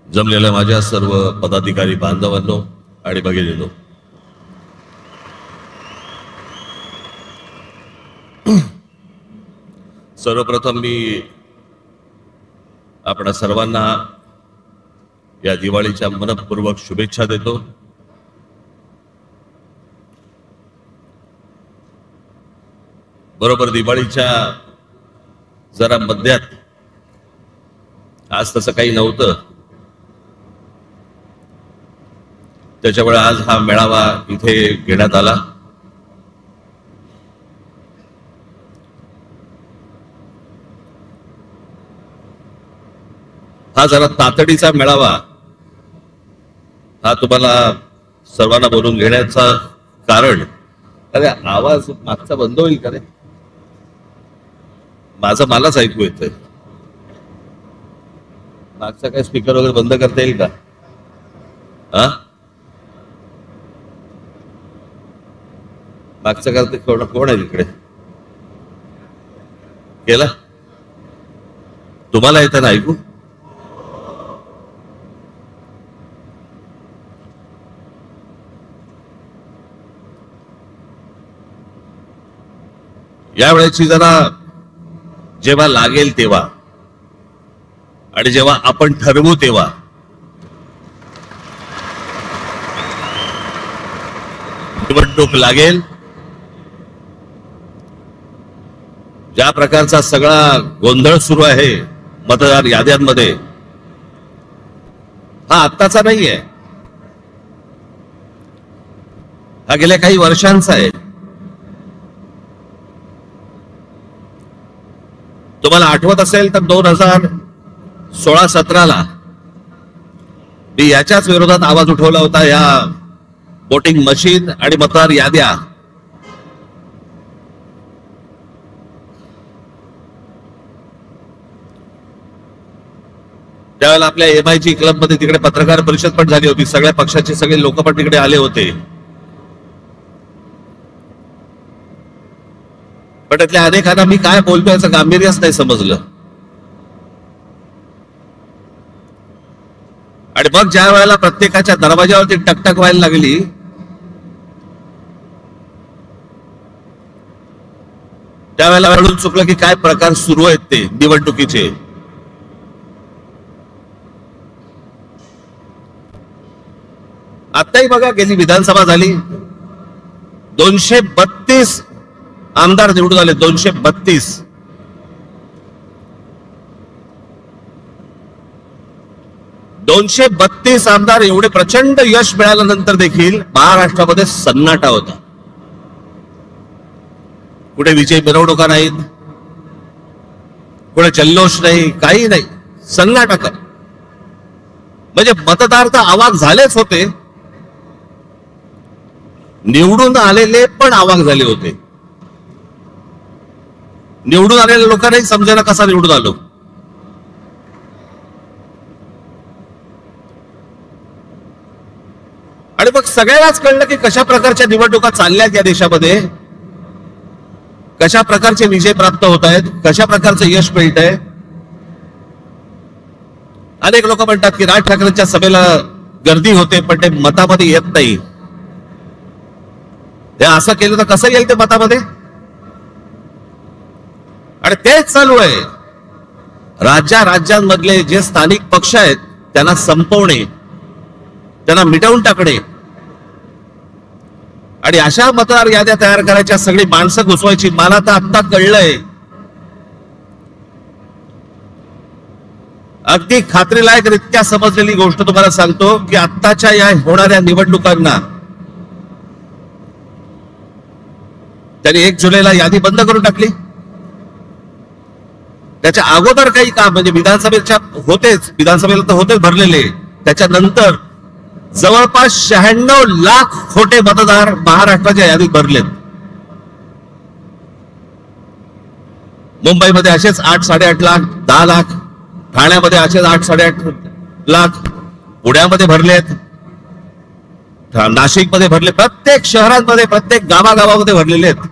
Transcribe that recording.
जमलेल्या माझ्या सर्व पदाधिकारी बांधवांनो आणि भगिनींनो, सर्वप्रथम मी आपणा सर्वांना या दिवाळीच्या मनपूर्वक शुभेच्छा देतो। बरोबर दिवाळीच्या जरा मध्यात, आज तसं काही नव्हतं, त्याच्यामुळे आज हा मेळावा इथे घेण्यात आला। हा जरा तातडीचा मेळावा, हा तुम्हाला सर्वांना बोलून घेण्याचा कारण, अरे आवाज मागचा बंद होईल का रे? माझं मलाच ऐकू येतंय। मागचा काय स्पीकर वगैरे बंद करता येईल का? हा, मागचं करते कोण आहे तिकडे? केला? तुम्हाला येतं ना ऐकू? यावेळेची जरा जेव्हा लागेल तेव्हा आणि जेव्हा आपण ठरवू तेव्हा निवडणूक लागेल, ज्या प्रकारचा सगळा गोंधळ सुरू आहे मतदार याद्यांमध्ये, हा आत्ताचा नाहीये, हा गेल्या काही वर्षांचा आहे। तुम्हाला आठवत असेल तर 2016-17 मी याच्याच विरोधात आवाज उठवला होता, या वोटिंग मशीन आणि मतदार याद्या त्यावेळेला आपल्या MIG क्लब मध्ये तिकडे पत्रकार परिषद पण झाली होती, सगळ्या पक्षाचे सगळे लोक पण तिकडे आले होते, पण त्यातल्या अनेकांना मी काय बोलतोय याचं गांभीर्यच नाही समजलं। आणि मग ज्या वेळेला प्रत्येकाच्या दरवाजावरती टकटक व्हायला लागली, त्यावेळेला कळून चुकलं की काय प्रकार सुरू आहेत ते निवडणुकीचे। आताही बघा, गेली विधानसभा झाली, 232 आमदार निवडून आले, 232। आमदार, एवढे प्रचंड यश मिळाल्यानंतर देखील महाराष्ट्रामध्ये सन्नाटा होता। कुठे विजय मिरवणुका नाहीत, कुठे जल्लोष नाही, काही नाही, सन्नाटा कर। म्हणजे मतदार तर आवाज झालेच होते, निवडून आलेले पण आवाज झाले होते। निवडून आलेल्या लोकांनाही समजायला कसा निवडून आलो। आणि मग सगळ्यांनाच कळलं की कशा प्रकारच्या निवडणुका चालल्यात या देशामध्ये, कशा प्रकारचे विजय प्राप्त होत आहेत, कशा प्रकारचं यश मिळत आहे। अनेक लोक म्हणतात की राज ठाकरेंच्या सभेला गर्दी होते पण ते मतामध्ये येत नाही। हे असं केलं तर कसं येईल ते मतामध्ये? आणि तेच चालू आहे। राज्यांमधले जे स्थानिक पक्ष आहेत त्यांना संपवणे, त्यांना मिटवून टाकणे आणि अशा मतदार याद्या तयार करायच्या, सगळी माणसं घुसवायची। मला तर आत्ता कळलंय, अगदी खात्रीलायकरित्या समजलेली गोष्ट तुम्हाला सांगतो की आत्ताच्या या होणाऱ्या निवडणुकांना त्यांनी 1 जुलैला यादी बंद करून टाकली। त्याच्या अगोदर काही काम, म्हणजे विधानसभेच्या होतेच, विधानसभेला तर होतेच भरलेले, त्याच्यानंतर जवळपास 96 लाख खोटे मतदार महाराष्ट्राच्या यादीत भरलेत. मुंबईमध्ये असेच 8-8.5 लाख, 10 लाख, ठाण्यामध्ये असेच 8-8.5 लाख, पुण्यामध्ये भरलेत, नाशिकमध्ये भरले, प्रत्येक शहरांमध्ये प्रत्येक गावागावामध्ये भरलेले आहेत.